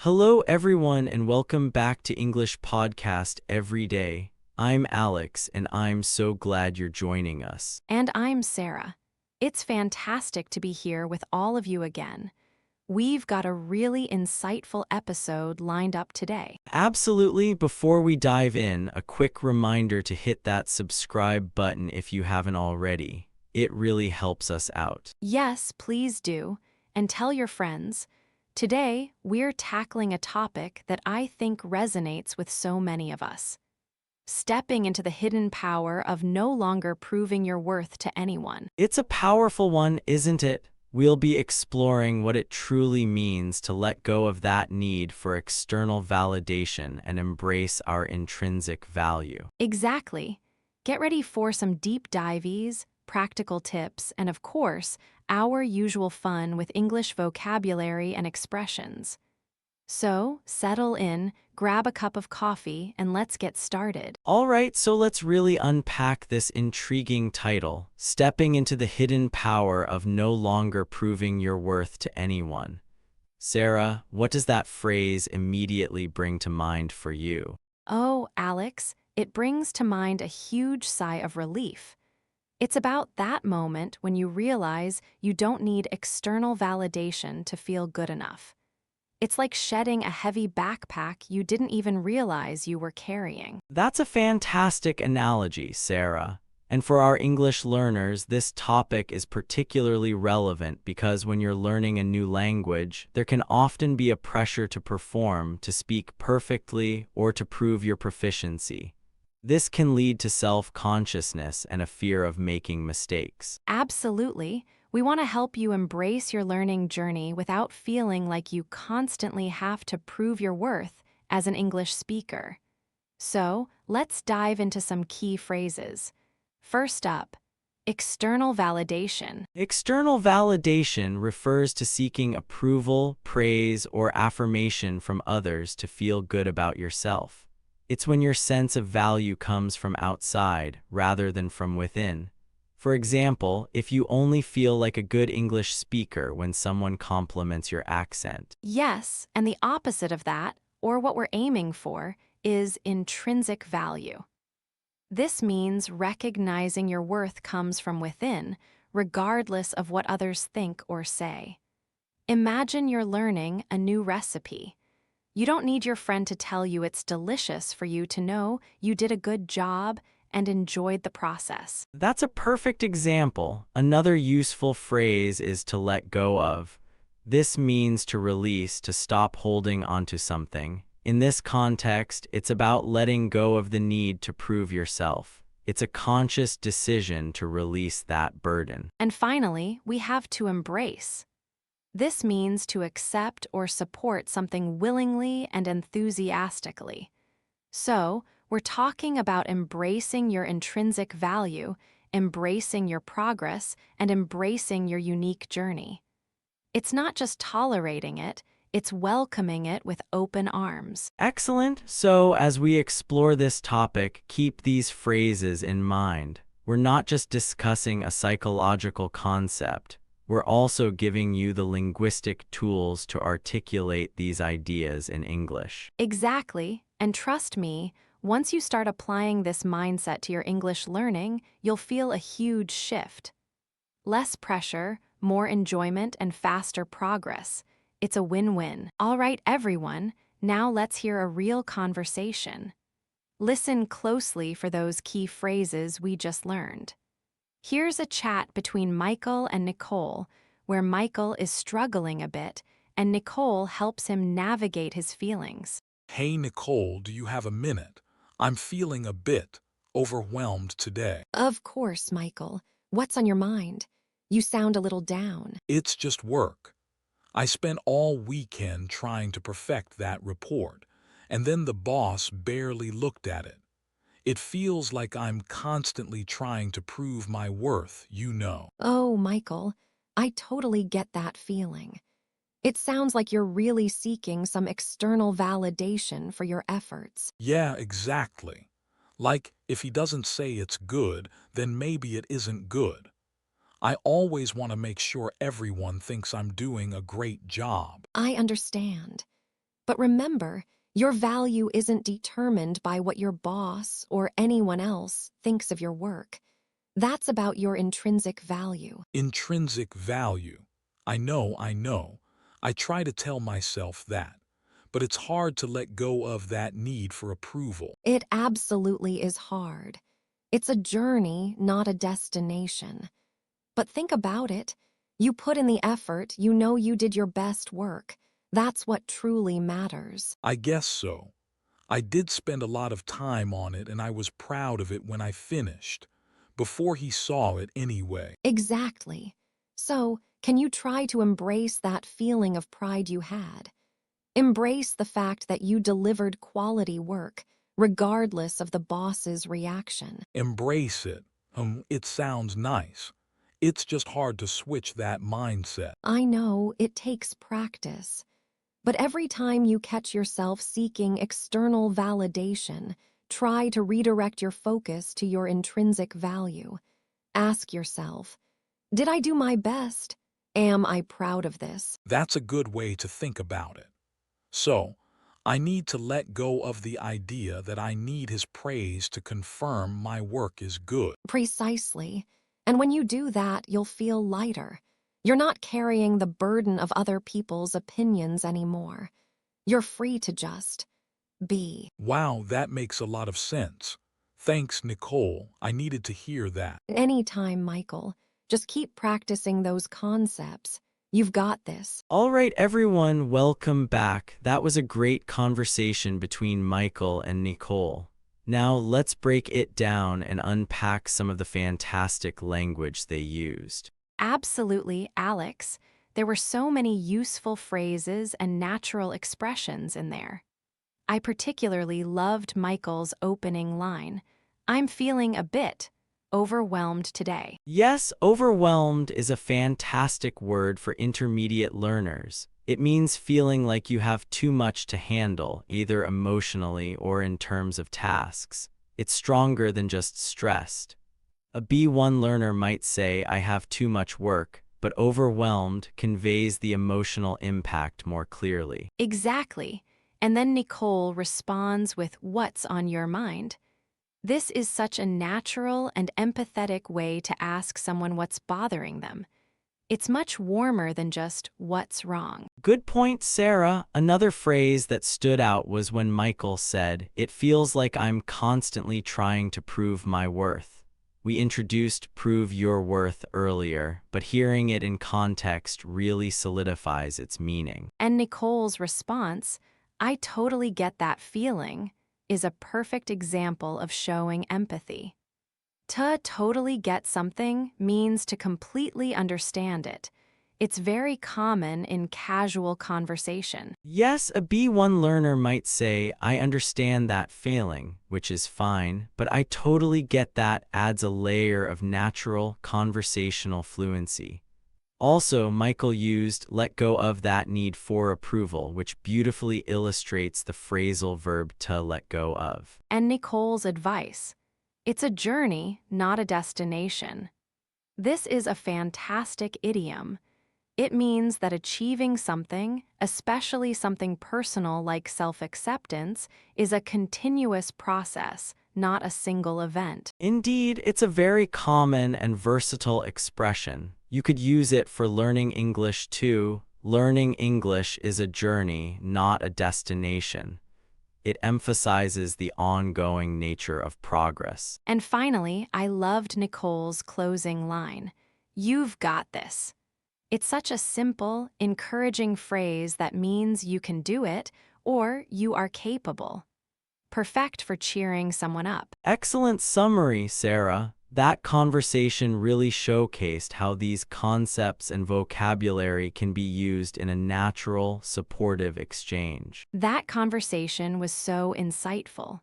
Hello, everyone, and welcome back to English Podcast Every Day. I'm Alex, and I'm so glad you're joining us. And I'm Sarah. It's fantastic to be here with all of you again. We've got a really insightful episode lined up today. Absolutely, before we dive in, a quick reminder to hit that subscribe button if you haven't already. It really helps us out. Yes, please do, and tell your friends. Today, we're tackling a topic that I think resonates with so many of us. Stepping into the hidden power of no longer proving your worth to anyone. It's a powerful one, isn't it? We'll be exploring what it truly means to let go of that need for external validation and embrace our intrinsic value. Exactly. Get ready for some deep dives, practical tips, and of course, our usual fun with English vocabulary and expressions. So, settle in, grab a cup of coffee, and let's get started. All right, so let's really unpack this intriguing title, Stepping into the Hidden Power of No Longer Proving Your Worth to Anyone. Sarah, what does that phrase immediately bring to mind for you? Oh, Alex, it brings to mind a huge sigh of relief. It's about that moment when you realize you don't need external validation to feel good enough. It's like shedding a heavy backpack you didn't even realize you were carrying. That's a fantastic analogy, Sarah. And for our English learners, this topic is particularly relevant because when you're learning a new language, there can often be a pressure to perform, to speak perfectly, or to prove your proficiency. This can lead to self-consciousness and a fear of making mistakes. Absolutely. We want to help you embrace your learning journey without feeling like you constantly have to prove your worth as an English speaker. So, let's dive into some key phrases. First up, external validation. External validation refers to seeking approval, praise, or affirmation from others to feel good about yourself. It's when your sense of value comes from outside rather than from within. For example, if you only feel like a good English speaker when someone compliments your accent. Yes, and the opposite of that, or what we're aiming for, is intrinsic value. This means recognizing your worth comes from within, regardless of what others think or say. Imagine you're learning a new recipe. You don't need your friend to tell you it's delicious for you to know you did a good job and enjoyed the process. That's a perfect example. Another useful phrase is to let go of. This means to release, to stop holding onto something. In this context, it's about letting go of the need to prove yourself. It's a conscious decision to release that burden. And finally, we have to embrace. This means to accept or support something willingly and enthusiastically. So, we're talking about embracing your intrinsic value, embracing your progress, and embracing your unique journey. It's not just tolerating it, it's welcoming it with open arms. Excellent. So, as we explore this topic, keep these phrases in mind. We're not just discussing a psychological concept. We're also giving you the linguistic tools to articulate these ideas in English. Exactly, and trust me, once you start applying this mindset to your English learning, you'll feel a huge shift. Less pressure, more enjoyment, and faster progress. It's a win-win. All right, everyone, now let's hear a real conversation. Listen closely for those key phrases we just learned. Here's a chat between Michael and Nicole, where Michael is struggling a bit, and Nicole helps him navigate his feelings. Hey Nicole, do you have a minute? I'm feeling a bit overwhelmed today. Of course, Michael. What's on your mind? You sound a little down. It's just work. I spent all weekend trying to perfect that report, and then the boss barely looked at it. It feels like I'm constantly trying to prove my worth, you know. Oh, Michael, I totally get that feeling. It sounds like you're really seeking some external validation for your efforts. Yeah, exactly. Like, if he doesn't say it's good, then maybe it isn't good. I always want to make sure everyone thinks I'm doing a great job. I understand. But remember, your value isn't determined by what your boss or anyone else thinks of your work. That's about your intrinsic value. Intrinsic value. I know, I know. I try to tell myself that. But it's hard to let go of that need for approval. It absolutely is hard. It's a journey, not a destination. But think about it. You put in the effort, you know you did your best work. That's what truly matters. I guess so. I did spend a lot of time on it and I was proud of it when I finished. Before he saw it anyway. Exactly. So, can you try to embrace that feeling of pride you had? Embrace the fact that you delivered quality work, regardless of the boss's reaction. Embrace it. It sounds nice. It's just hard to switch that mindset. I know it takes practice, but every time you catch yourself seeking external validation, try to redirect your focus to your intrinsic value. Ask yourself, did I do my best? Am I proud of this? That's a good way to think about it. So, I need to let go of the idea that I need his praise to confirm my work is good. Precisely. And when you do that, you'll feel lighter. You're not carrying the burden of other people's opinions anymore. You're free to just be. Wow, that makes a lot of sense. Thanks, Nicole. I needed to hear that. Anytime, Michael. Just keep practicing those concepts. You've got this. All right, everyone, welcome back. That was a great conversation between Michael and Nicole. Now let's break it down and unpack some of the fantastic language they used. Absolutely, Alex. There were so many useful phrases and natural expressions in there. I particularly loved Michael's opening line. I'm feeling a bit overwhelmed today. Yes, overwhelmed is a fantastic word for intermediate learners. It means feeling like you have too much to handle, either emotionally or in terms of tasks. It's stronger than just stressed. A B1 learner might say, I have too much work, but overwhelmed conveys the emotional impact more clearly. Exactly. And then Nicole responds with what's on your mind. This is such a natural and empathetic way to ask someone what's bothering them. It's much warmer than just what's wrong. Good point, Sarah. Another phrase that stood out was when Michael said, it feels like I'm constantly trying to prove my worth. We introduced prove your worth earlier, but hearing it in context really solidifies its meaning. And Nicole's response, I totally get that feeling, is a perfect example of showing empathy. To totally get something means to completely understand it. It's very common in casual conversation. Yes, a B1 learner might say, I understand that feeling, which is fine, but I totally get that adds a layer of natural conversational fluency. Also, Michael used let go of that need for approval, which beautifully illustrates the phrasal verb to let go of. And Nicole's advice, it's a journey, not a destination. This is a fantastic idiom. It means that achieving something, especially something personal like self-acceptance, is a continuous process, not a single event. Indeed, it's a very common and versatile expression. You could use it for learning English too. Learning English is a journey, not a destination. It emphasizes the ongoing nature of progress. And finally, I loved Nicole's closing line. You've got this. It's such a simple, encouraging phrase that means you can do it or you are capable. Perfect for cheering someone up. Excellent summary, Sarah. That conversation really showcased how these concepts and vocabulary can be used in a natural, supportive exchange. That conversation was so insightful.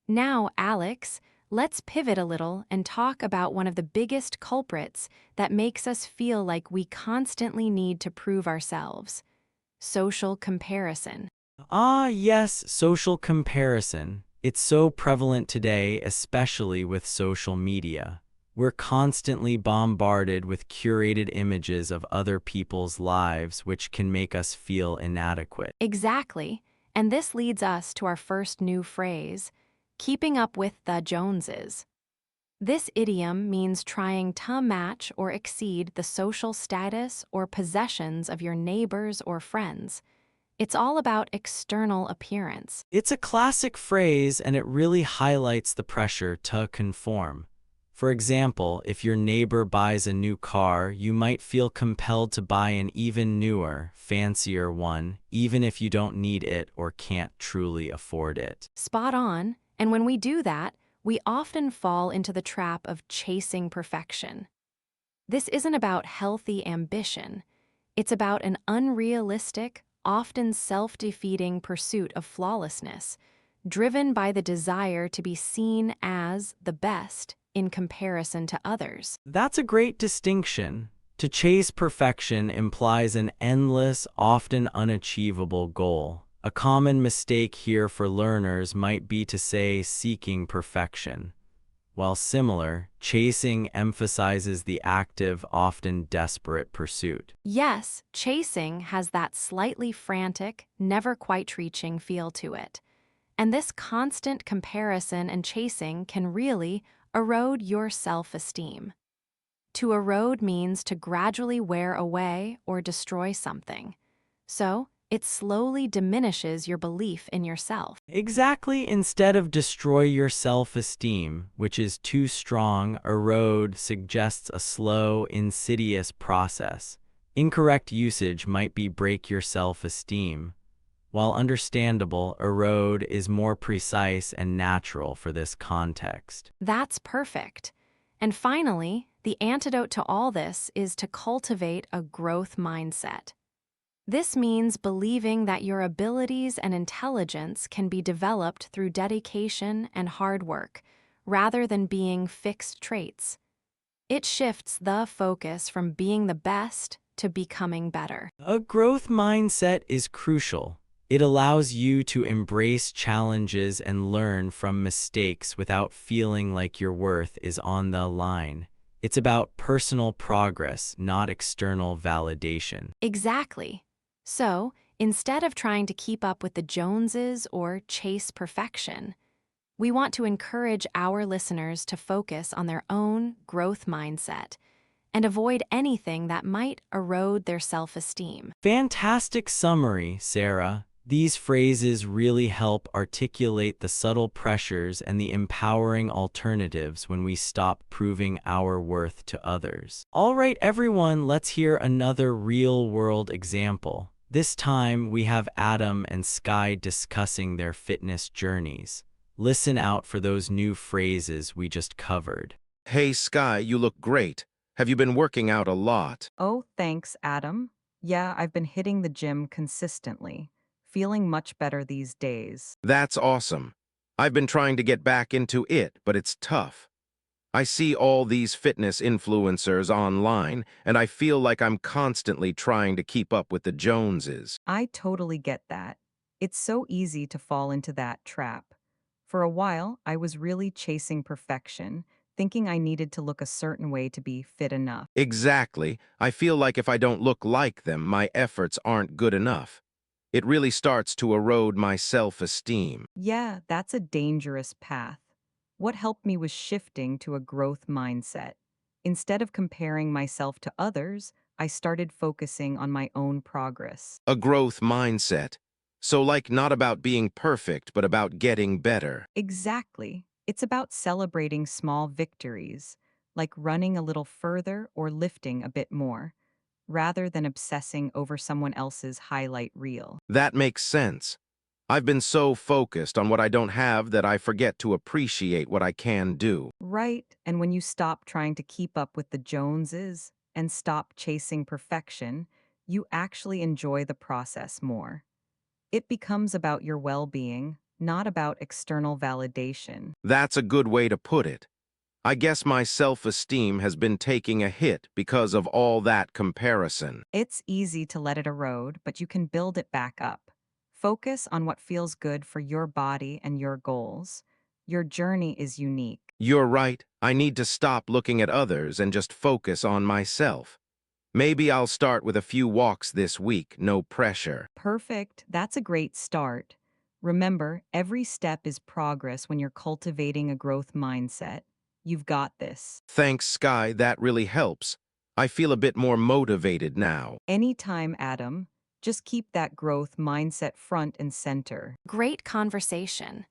Now, Alex, let's pivot a little and talk about one of the biggest culprits that makes us feel like we constantly need to prove ourselves: social comparison. Ah, yes, social comparison. It's so prevalent today, especially with social media. We're constantly bombarded with curated images of other people's lives, which can make us feel inadequate. Exactly. And this leads us to our first new phrase, keeping up with the Joneses. This idiom means trying to match or exceed the social status or possessions of your neighbors or friends. It's all about external appearance. It's a classic phrase and it really highlights the pressure to conform. For example, if your neighbor buys a new car, you might feel compelled to buy an even newer, fancier one, even if you don't need it or can't truly afford it. Spot on, and when we do that, we often fall into the trap of chasing perfection. This isn't about healthy ambition. It's about an unrealistic, often self-defeating pursuit of flawlessness, driven by the desire to be seen as the best in comparison to others. That's a great distinction. To chase perfection implies an endless, often unachievable goal. A common mistake here for learners might be to say seeking perfection. While similar, chasing emphasizes the active, often desperate pursuit. Yes, chasing has that slightly frantic, never quite reaching feel to it. And this constant comparison and chasing can really erode your self-esteem. To erode means to gradually wear away or destroy something. So, it slowly diminishes your belief in yourself. Exactly, instead of destroy your self-esteem, which is too strong, erode suggests a slow, insidious process. Incorrect usage might be break your self-esteem, while understandable, erode is more precise and natural for this context. That's perfect. And finally, the antidote to all this is to cultivate a growth mindset. This means believing that your abilities and intelligence can be developed through dedication and hard work, rather than being fixed traits. It shifts the focus from being the best to becoming better. A growth mindset is crucial. It allows you to embrace challenges and learn from mistakes without feeling like your worth is on the line. It's about personal progress, not external validation. Exactly. So, instead of trying to keep up with the Joneses or chase perfection, we want to encourage our listeners to focus on their own growth mindset and avoid anything that might erode their self-esteem. Fantastic summary, Sarah. These phrases really help articulate the subtle pressures and the empowering alternatives when we stop proving our worth to others. All right, everyone, let's hear another real-world example. This time, we have Adam and Sky discussing their fitness journeys. Listen out for those new phrases we just covered. Hey, Sky, you look great. Have you been working out a lot? Oh, thanks, Adam. Yeah, I've been hitting the gym consistently. Feeling much better these days. That's awesome. I've been trying to get back into it, but it's tough. I see all these fitness influencers online, and I feel like I'm constantly trying to keep up with the Joneses. I totally get that. It's so easy to fall into that trap. For a while, I was really chasing perfection, thinking I needed to look a certain way to be fit enough. Exactly. I feel like if I don't look like them, my efforts aren't good enough. It really starts to erode my self-esteem. Yeah, that's a dangerous path. What helped me was shifting to a growth mindset. Instead of comparing myself to others, I started focusing on my own progress. A growth mindset. So like not about being perfect, but about getting better. Exactly. It's about celebrating small victories, like running a little further or lifting a bit more, rather than obsessing over someone else's highlight reel. That makes sense. I've been so focused on what I don't have that I forget to appreciate what I can do. Right, and when you stop trying to keep up with the Joneses and stop chasing perfection, you actually enjoy the process more. It becomes about your well-being, not about external validation. That's a good way to put it. I guess my self-esteem has been taking a hit because of all that comparison. It's easy to let it erode, but you can build it back up. Focus on what feels good for your body and your goals. Your journey is unique. You're right. I need to stop looking at others and just focus on myself. Maybe I'll start with a few walks this week, no pressure. Perfect. That's a great start. Remember, every step is progress when you're cultivating a growth mindset. You've got this. Thanks, Sky, that really helps. I feel a bit more motivated now. Anytime, Adam, just keep that growth mindset front and center. Great conversation.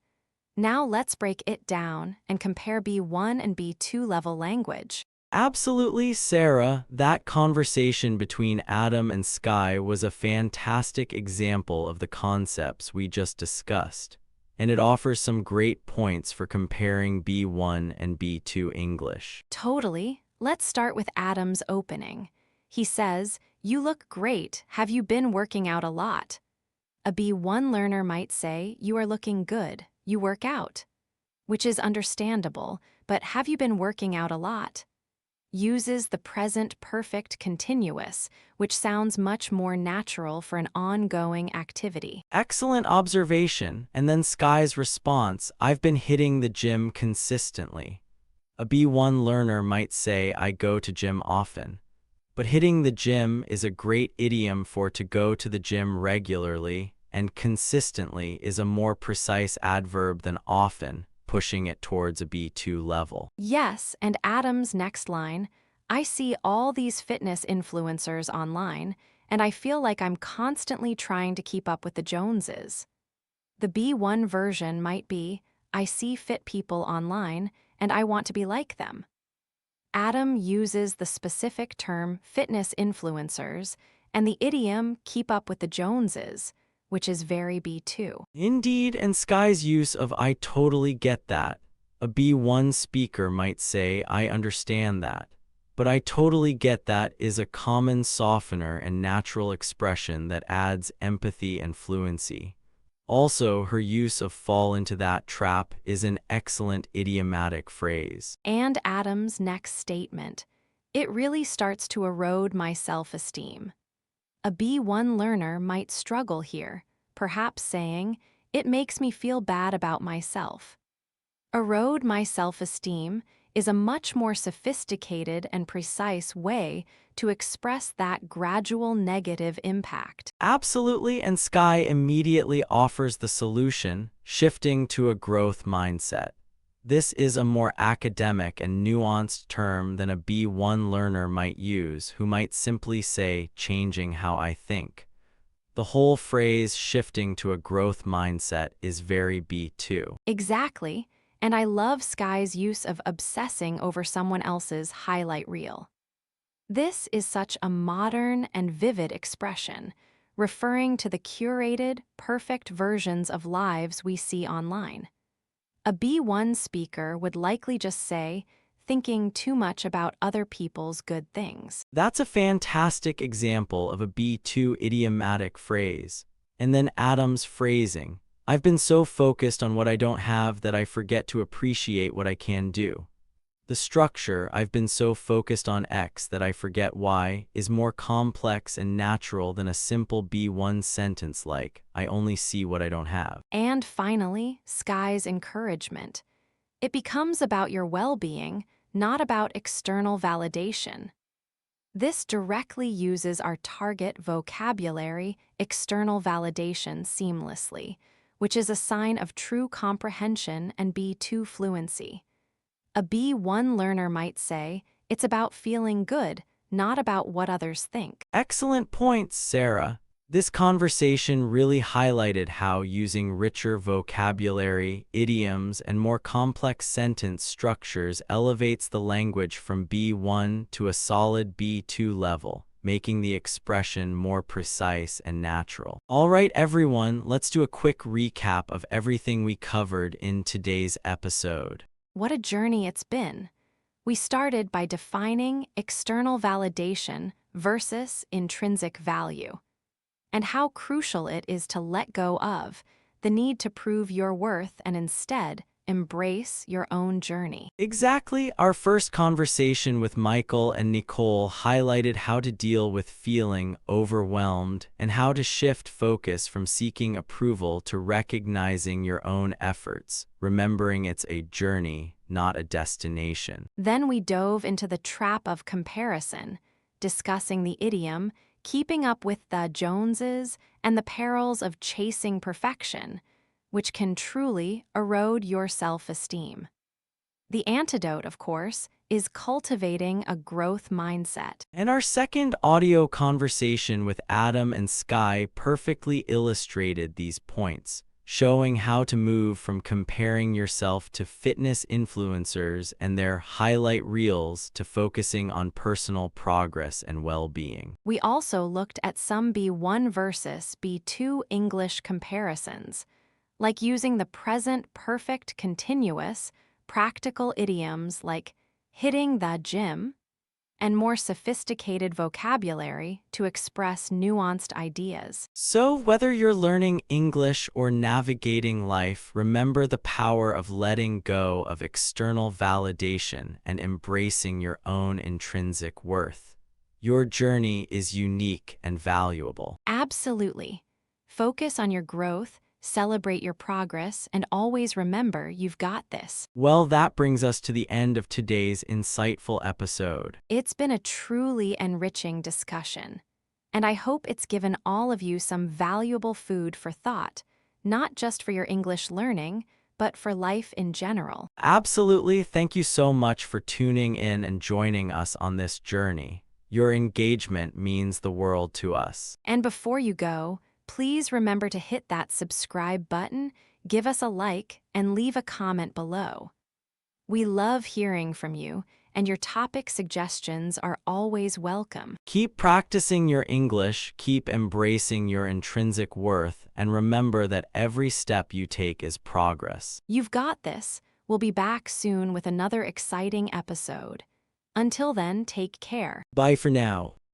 Now let's break it down and compare B1 and B2 level language. Absolutely, Sarah. That conversation between Adam and Sky was a fantastic example of the concepts we just discussed, and it offers some great points for comparing B1 and B2 English. Totally. Let's start with Adam's opening. He says, "You look great. Have you been working out a lot?" A B1 learner might say, "You are looking good. You work out," which is understandable, but have you been working out a lot? Uses the present perfect continuous, which sounds much more natural for an ongoing activity. Excellent observation. And then Sky's response, "I've been hitting the gym consistently." A B1 learner might say, "I go to gym often." But hitting the gym is a great idiom for to go to the gym regularly, and consistently is a more precise adverb than often, pushing it towards a B2 level. Yes, and Adam's next line, "I see all these fitness influencers online, and I feel like I'm constantly trying to keep up with the Joneses." The B1 version might be, "I see fit people online, and I want to be like them." Adam uses the specific term fitness influencers and the idiom keep up with the Joneses, which is very B2. Indeed, and Sky's use of "I totally get that." A B1 speaker might say, "I understand that." But "I totally get that" is a common softener and natural expression that adds empathy and fluency. Also, her use of "fall into that trap" is an excellent idiomatic phrase. And Adam's next statement, "It really starts to erode my self-esteem." A B1 learner might struggle here, perhaps saying, "It makes me feel bad about myself." Erode my self-esteem is a much more sophisticated and precise way to express that gradual negative impact. Absolutely, and Sky immediately offers the solution, shifting to a growth mindset. This is a more academic and nuanced term than a B1 learner might use, who might simply say, "changing how I think." The whole phrase "shifting to a growth mindset" is very B2. Exactly, and I love Sky's use of obsessing over someone else's highlight reel. This is such a modern and vivid expression, referring to the curated, perfect versions of lives we see online. A B1 speaker would likely just say, "thinking too much about other people's good things." That's a fantastic example of a B2 idiomatic phrase. And then Adam's phrasing, "I've been so focused on what I don't have that I forget to appreciate what I can do." The structure, "I've been so focused on X that I forget Y," is more complex and natural than a simple B1 sentence like, "I only see what I don't have." And finally, Sky's encouragement. It becomes about your well-being, not about external validation. This directly uses our target vocabulary, external validation, seamlessly, which is a sign of true comprehension and B2 fluency. A B1 learner might say, "It's about feeling good, not about what others think." Excellent points, Sarah. This conversation really highlighted how using richer vocabulary, idioms, and more complex sentence structures elevates the language from B1 to a solid B2 level, making the expression more precise and natural. All right, everyone, let's do a quick recap of everything we covered in today's episode. What a journey it's been. We started by defining external validation versus intrinsic value, and how crucial it is to let go of the need to prove your worth and instead embrace your own journey. Exactly. Our first conversation with Michael and Nicole highlighted how to deal with feeling overwhelmed and how to shift focus from seeking approval to recognizing your own efforts, remembering it's a journey, not a destination. Then we dove into the trap of comparison, discussing the idiom, keeping up with the Joneses, and the perils of chasing perfection, which can truly erode your self-esteem. The antidote, of course, is cultivating a growth mindset. And our second audio conversation with Adam and Sky perfectly illustrated these points, showing how to move from comparing yourself to fitness influencers and their highlight reels to focusing on personal progress and well-being. We also looked at some B1 versus B2 English comparisons, like using the present perfect continuous, practical idioms like hitting the gym, and more sophisticated vocabulary to express nuanced ideas. So, whether you're learning English or navigating life, remember the power of letting go of external validation and embracing your own intrinsic worth. Your journey is unique and valuable. Absolutely. Focus on your growth, celebrate your progress, and always remember you've got this. Well, that brings us to the end of today's insightful episode. It's been a truly enriching discussion, and I hope it's given all of you some valuable food for thought, not just for your English learning, but for life in general. Absolutely. Thank you so much for tuning in and joining us on this journey. Your engagement means the world to us. And before you go, please remember to hit that subscribe button, give us a like, and leave a comment below. We love hearing from you, and your topic suggestions are always welcome. Keep practicing your English, keep embracing your intrinsic worth, and remember that every step you take is progress. You've got this. We'll be back soon with another exciting episode. Until then, take care. Bye for now.